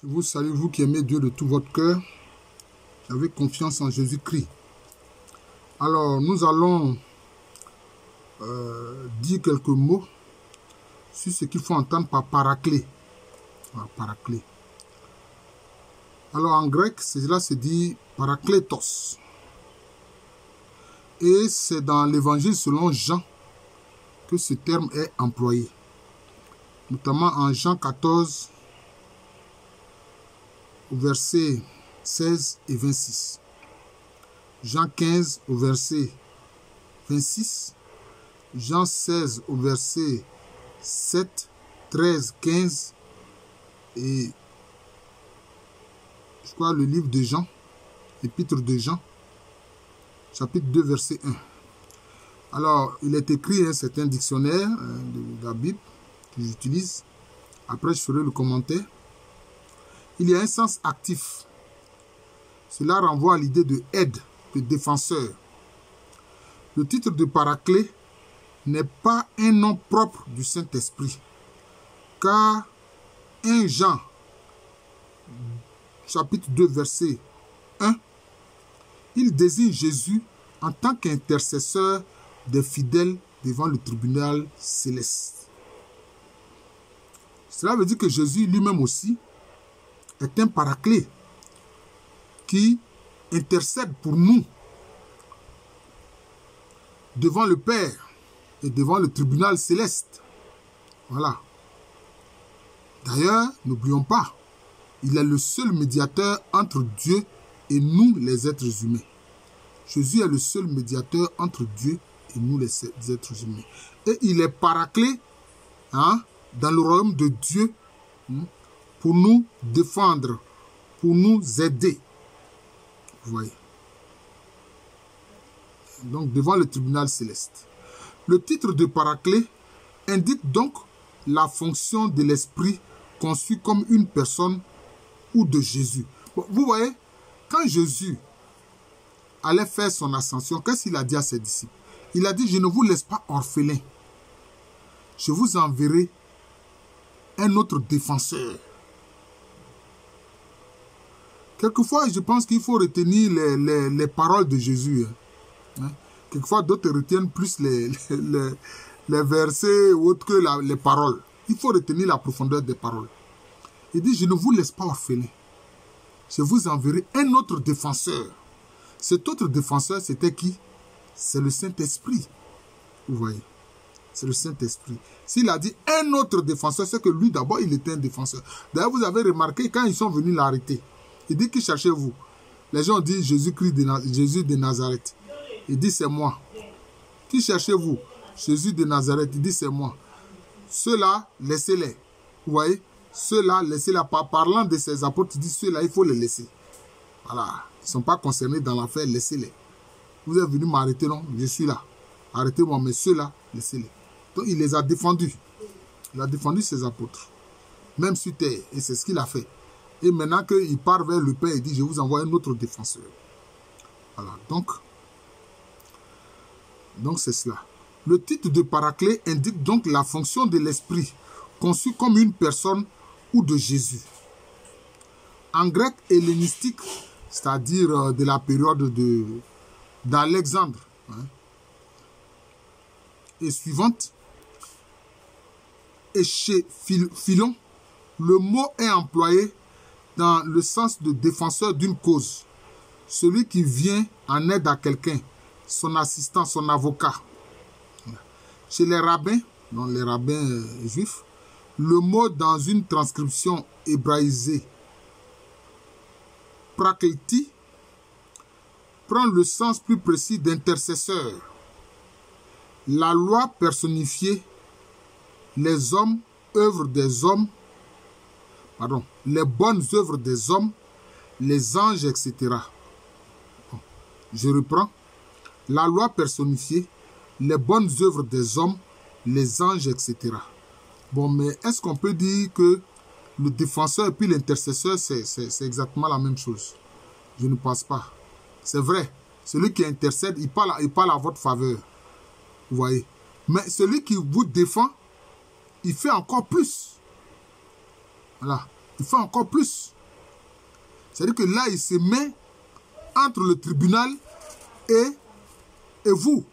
Je vous salue, vous qui aimez Dieu de tout votre cœur, avec confiance en Jésus-Christ. Alors, nous allons dire quelques mots sur ce qu'il faut entendre par paraclet. Paraclet. Alors, en grec, cela se dit parakletos. Et c'est dans l'évangile selon Jean que ce terme est employé. Notamment en Jean 14, au verset 16 et 26. Jean 15 au verset 26. Jean 16 au verset 7, 13, 15 et je crois le livre de Jean, l'épître de Jean, chapitre 2, verset 1. Alors, il est écrit, c'est un dictionnaire de la Bible que j'utilise. Après, je ferai le commentaire. Il y a un sens actif. Cela renvoie à l'idée de aide, de défenseur. Le titre de paraclet n'est pas un nom propre du Saint-Esprit, car 1 Jean, chapitre 2, verset 1, il désigne Jésus en tant qu'intercesseur des fidèles devant le tribunal céleste. Cela veut dire que Jésus lui-même aussi est un paraclet qui intercède pour nous devant le Père et devant le tribunal céleste. Voilà. D'ailleurs, n'oublions pas, il est le seul médiateur entre Dieu et nous, les êtres humains. Jésus est le seul médiateur entre Dieu et nous, les êtres humains. Et il est paraclet dans le royaume de Dieu pour nous défendre, pour nous aider. Vous voyez. Donc, devant le tribunal céleste. Le titre de paraclet indique donc la fonction de l'esprit conçu comme une personne ou de Jésus. Bon, vous voyez, quand Jésus allait faire son ascension, qu'est-ce qu'il a dit à ses disciples? Il a dit, je ne vous laisse pas orphelin. Je vous enverrai un autre défenseur. Quelquefois, je pense qu'il faut retenir les paroles de Jésus. Quelquefois, d'autres retiennent plus les versets ou autres que les paroles. Il faut retenir la profondeur des paroles. Il dit, je ne vous laisse pas orphelin. Je vous enverrai un autre défenseur. Cet autre défenseur, c'était qui? C'est le Saint-Esprit. Vous voyez? C'est le Saint-Esprit. S'il a dit un autre défenseur, c'est que lui, d'abord, il était un défenseur. D'ailleurs, vous avez remarqué, quand ils sont venus l'arrêter, il dit, qui cherchez-vous? Les gens disent, Jésus de Nazareth. Il dit, c'est moi. Qui cherchez-vous? Jésus de Nazareth. Il dit, c'est moi. Ceux-là, laissez-les. Vous voyez? Ceux-là, laissez-les. Parlant de ses apôtres, il dit, ceux-là, il faut les laisser. Voilà. Ils ne sont pas concernés dans l'affaire, laissez-les. Vous êtes venus m'arrêter, non? Je suis là. Arrêtez-moi, mais ceux-là, laissez-les. Donc, il les a défendus. Il a défendu ses apôtres. Même sur terre. Et c'est ce qu'il a fait. Et maintenant qu'il part vers le Père, il dit, je vous envoie un autre défenseur. Voilà. Donc c'est cela. Le titre de paraclet indique donc la fonction de l'esprit, conçu comme une personne ou de Jésus. En grec hellénistique, c'est-à-dire de la période d'Alexandre et suivante, et chez Philon, le mot est employé dans le sens de défenseur d'une cause. Celui qui vient en aide à quelqu'un, son assistant, son avocat. Chez les rabbins, non, les rabbins juifs, le mot dans une transcription hébraïsée, prakleti, prend le sens plus précis d'intercesseur. La loi personnifiée, les hommes, œuvres des hommes, pardon, les bonnes œuvres des hommes, les anges, etc. Bon, je reprends. La loi personnifiée, les bonnes œuvres des hommes, les anges, etc. Bon, mais est-ce qu'on peut dire que le défenseur et puis l'intercesseur, c'est exactement la même chose? Je ne pense pas. C'est vrai, celui qui intercède, il parle à votre faveur. Vous voyez? Mais celui qui vous défend, il fait encore plus. Voilà. Il fait encore plus. C'est-à-dire que là, il se met entre le tribunal et vous.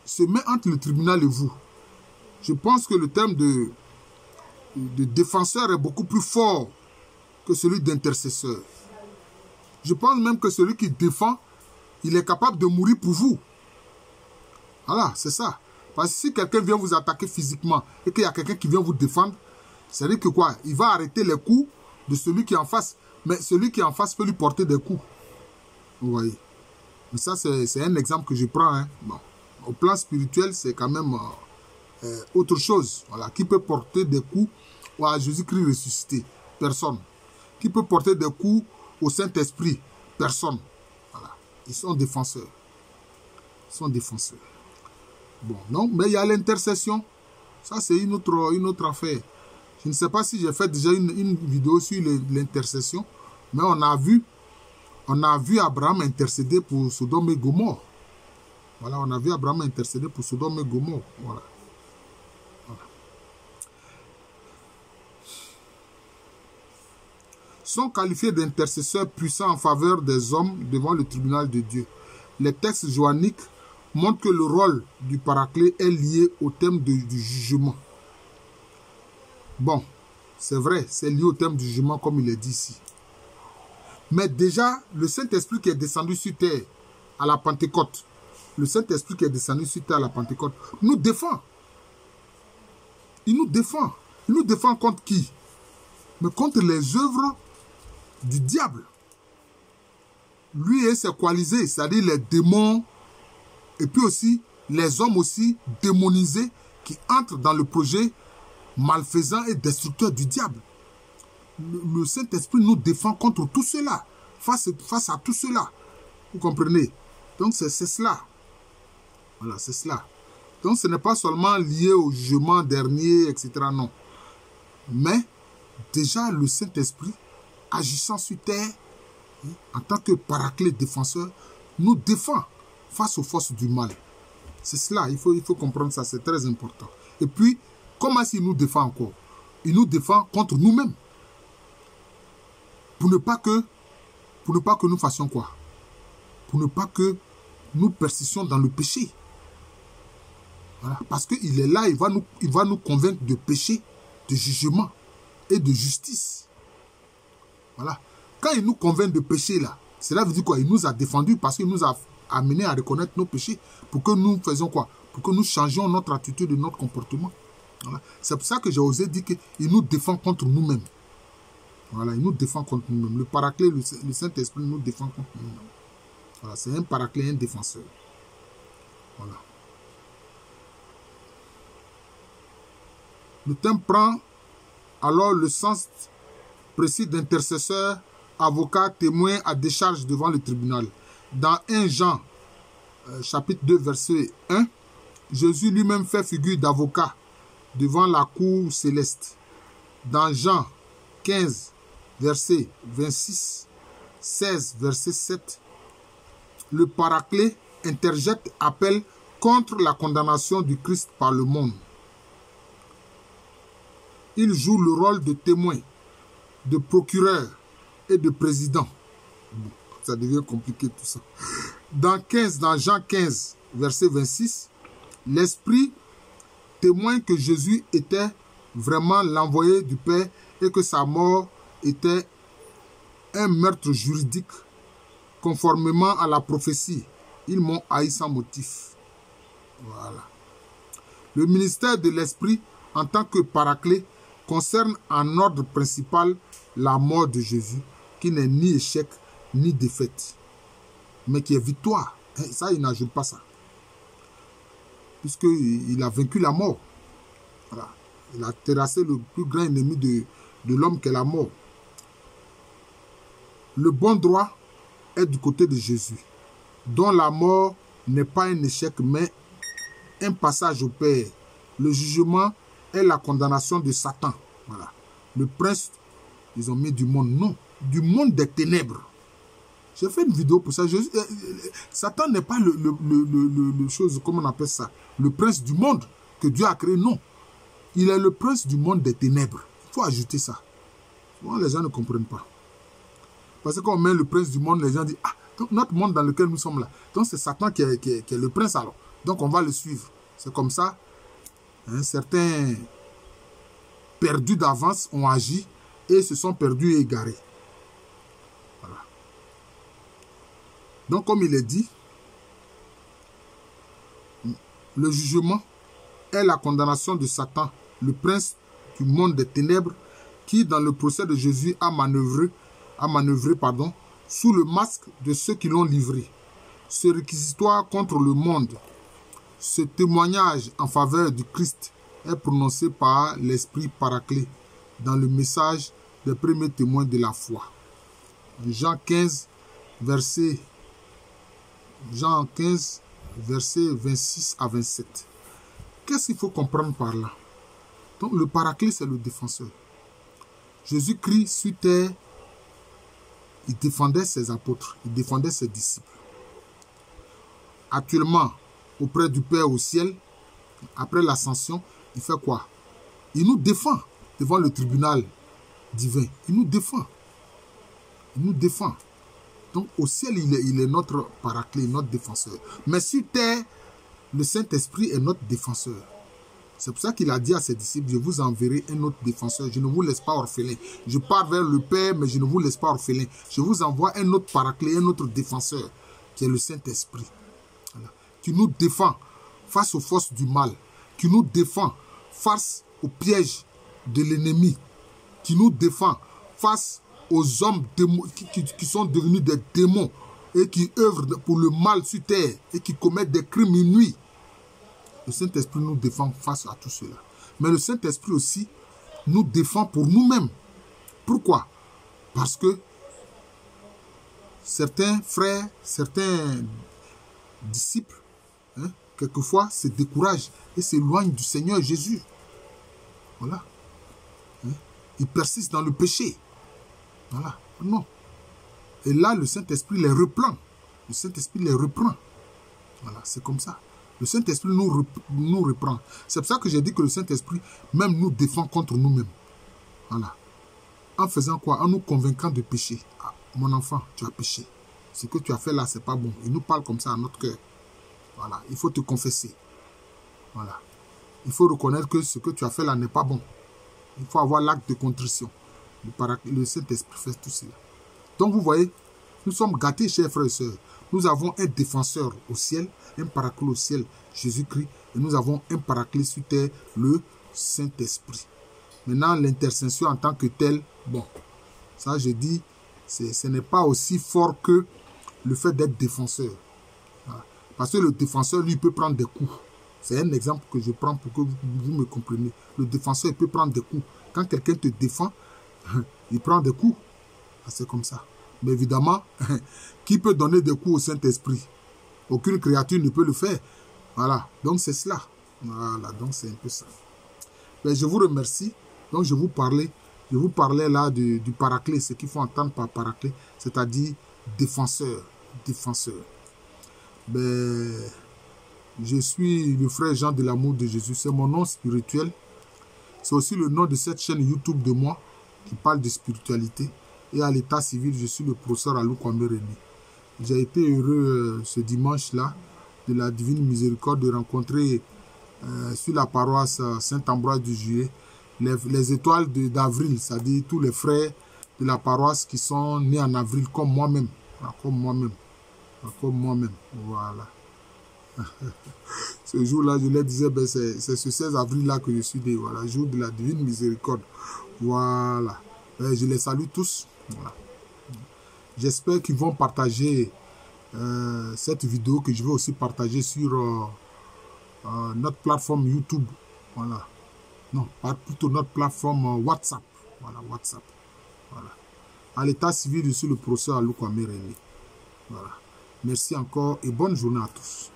Il se met entre le tribunal et vous. Je pense que le terme de défenseur est beaucoup plus fort que celui d'intercesseur. Je pense même que celui qui défend, il est capable de mourir pour vous. Voilà, c'est ça. Parce que si quelqu'un vient vous attaquer physiquement et qu'il y a quelqu'un qui vient vous défendre, c'est-à-dire que quoi? Il va arrêter les coups de celui qui est en face. Mais celui qui est en face peut lui porter des coups. Vous voyez. Mais ça, c'est un exemple que je prends. Hein. Bon. Au plan spirituel, c'est quand même autre chose. Voilà. Qui peut porter des coups à Jésus-Christ ressuscité? Personne. Qui peut porter des coups au Saint-Esprit? Personne. Voilà. Ils sont défenseurs. Ils sont défenseurs. Bon, non, mais il y a l'intercession. Ça, c'est une autre affaire. Je ne sais pas si j'ai fait déjà une vidéo sur l'intercession, mais on a vu Abraham intercéder pour Sodome et Gomorrhe. Voilà, on a vu Abraham intercéder pour Sodome et Gomorrhe. Voilà. Voilà. Sont qualifiés d'intercesseurs puissants en faveur des hommes devant le tribunal de Dieu. Les textes joanniques montrent que le rôle du paraclet est lié au thème du jugement. Bon, c'est vrai, c'est lié au thème du jugement comme il est dit ici. Mais déjà, le Saint-Esprit qui est descendu sur terre à la Pentecôte, le Saint-Esprit qui est descendu sur terre à la Pentecôte, nous défend. Il nous défend. Il nous défend contre qui? Mais contre les œuvres du diable. Lui et ses coalisés, c'est-à-dire les démons, et puis aussi les hommes aussi démonisés qui entrent dans le projet malfaisant et destructeur du diable. Le Saint-Esprit nous défend contre tout cela, face à tout cela. Vous comprenez? Donc c'est cela. Voilà, c'est cela. Donc ce n'est pas seulement lié au jugement dernier, etc. Non. Mais déjà le Saint-Esprit, agissant sur terre, en tant que paraclet défenseur, nous défend face aux forces du mal. C'est cela, il faut comprendre ça, c'est très important. Et puis, comment est-ce qu'il nous défend encore? Il nous défend contre nous-mêmes. Pour ne pas que nous fassions quoi? Pour ne pas que nous persistions dans le péché. Voilà. Parce qu'il est là, il va nous convaincre de péché, de jugement et de justice. Voilà. Quand il nous convainc de péché là, cela veut dire quoi? Il nous a défendus parce qu'il nous a amenés à reconnaître nos péchés. Pour que nous faisions quoi? Pour que nous changions notre attitude et notre comportement. Voilà. C'est pour ça que j'ai osé dire qu'il nous défend contre nous-mêmes. Voilà, il nous défend contre nous-mêmes. Le paraclet, le Saint-Esprit nous défend contre nous-mêmes. Voilà, c'est un paraclet, un défenseur. Voilà. Le thème prend alors le sens précis d'intercesseur, avocat, témoin à décharge devant le tribunal. Dans 1 Jean, chapitre 2, verset 1, Jésus lui-même fait figure d'avocat devant la cour céleste. Dans Jean 15, verset 26, 16, verset 7, le paraclet interjecte appel contre la condamnation du Christ par le monde. Il joue le rôle de témoin, de procureur et de président. Bon, ça devient compliqué tout ça. Dans Jean 15, verset 26, l'Esprit témoigne que Jésus était vraiment l'envoyé du Père et que sa mort était un meurtre juridique conformément à la prophétie. Ils m'ont haï sans motif. Voilà. Le ministère de l'Esprit en tant que paraclet concerne en ordre principal la mort de Jésus, qui n'est ni échec ni défaite, mais qui est victoire. Et ça, il n'ajoute pas ça. Puisqu'il a vaincu la mort. Voilà. Il a terrassé le plus grand ennemi de l'homme qu'est la mort. Le bon droit est du côté de Jésus, dont la mort n'est pas un échec, mais un passage au Père. Le jugement est la condamnation de Satan. Voilà. Le prince, ils ont mis du monde, non, du monde des ténèbres. J'ai fait une vidéo pour ça. Satan n'est pas le chose, comment on appelle ça, le prince du monde que Dieu a créé, non. Il est le prince du monde des ténèbres. Il faut ajouter ça. Bon, les gens ne comprennent pas. Parce que quand on met le prince du monde, les gens disent, ah, donc notre monde dans lequel nous sommes là, donc c'est Satan qui est le prince alors. Donc on va le suivre. C'est comme ça. Hein, certains perdus d'avance ont agi et se sont perdus et égarés. Voilà. Donc comme il est dit, le jugement est la condamnation de Satan, le prince du monde des ténèbres, qui dans le procès de Jésus a manœuvré sous le masque de ceux qui l'ont livré. Ce réquisitoire contre le monde, ce témoignage en faveur du Christ est prononcé par l'Esprit Paraclet dans le message des premiers témoins de la foi. Jean 15, verset 26 à 27. Qu'est-ce qu'il faut comprendre par là? Donc le Paraclet, c'est le défenseur. Jésus-Christ sur terre, il défendait ses apôtres, il défendait ses disciples. Actuellement, auprès du Père au ciel, après l'ascension, il fait quoi? Il nous défend devant le tribunal divin. Il nous défend. Il nous défend. Donc au ciel, il est notre Paraclet, notre défenseur. Mais sur terre, le Saint-Esprit est notre défenseur. C'est pour ça qu'il a dit à ses disciples, je vous enverrai un autre défenseur. Je ne vous laisse pas orphelin. Je pars vers le Père, mais je ne vous laisse pas orphelin. Je vous envoie un autre Paraclet, un autre défenseur, qui est le Saint-Esprit. Voilà. Qui nous défend face aux forces du mal. Qui nous défend face aux pièges de l'ennemi. Qui nous défend face aux hommes qui sont devenus des démons et qui œuvrent pour le mal sur terre et qui commettent des crimes inouïs. Le Saint-Esprit nous défend face à tout cela. Mais le Saint-Esprit aussi nous défend pour nous-mêmes. Pourquoi? Parce que certains frères, certains disciples, hein, quelquefois se découragent et s'éloignent du Seigneur Jésus. Voilà. Hein? Ils persistent dans le péché. Voilà. Non. Et là, le Saint-Esprit les reprend. Le Saint-Esprit les reprend. Voilà, c'est comme ça. Le Saint-Esprit nous reprend. C'est pour ça que j'ai dit que le Saint-Esprit même nous défend contre nous-mêmes. Voilà. En faisant quoi? En nous convainquant de péché. Ah, mon enfant, tu as péché. Ce que tu as fait là, c'est pas bon. Il nous parle comme ça à notre cœur. Voilà. Il faut te confesser. Voilà. Il faut reconnaître que ce que tu as fait là n'est pas bon. Il faut avoir l'acte de contrition. Le Saint-Esprit fait tout cela. Donc vous voyez, nous sommes gâtés, chers frères et sœurs. Nous avons un défenseur au ciel, un paraclet au ciel, Jésus-Christ, et nous avons un paraclet sur terre, le Saint-Esprit. Maintenant, l'intercession en tant que telle, bon, ça je dis, ce n'est pas aussi fort que le fait d'être défenseur. Voilà. Parce que le défenseur, lui, peut prendre des coups. C'est un exemple que je prends pour que vous me compreniez. Le défenseur peut prendre des coups. Quand quelqu'un te défend, il prend des coups. C'est comme ça. Mais évidemment, qui peut donner des coups au Saint-Esprit? Aucune créature ne peut le faire. Voilà. Donc c'est cela. Voilà. Donc c'est un peu ça. Mais je vous remercie. Donc je vous parlais là du paraclet. Ce qu'il faut entendre par paraclet, c'est-à-dire défenseur. Défenseur. Ben, je suis le frère Jean de l'amour de Jésus. C'est mon nom spirituel. C'est aussi le nom de cette chaîne YouTube de moi qui parle de spiritualité. Et à l'état civil, je suis le professeur Alou Kwame René. J'ai été heureux ce dimanche-là de la Divine Miséricorde de rencontrer sur la paroisse Saint-Ambroise du Juillet les étoiles d'avril, c'est-à-dire tous les frères de la paroisse qui sont nés en avril comme moi-même. Comme moi-même. Comme moi-même. Voilà. Ce jour-là, je leur disais, ben, c'est ce 16 avril-là que je suis né. Voilà, jour de la Divine Miséricorde. Voilà. Ben, je les salue tous. Voilà. J'espère qu'ils vont partager cette vidéo que je vais aussi partager sur notre plateforme YouTube. Voilà. Non, plutôt notre plateforme WhatsApp. Voilà, WhatsApp. Voilà. À l'état civil, je suis le professeur Alou Kwame René. Voilà. Merci encore et bonne journée à tous.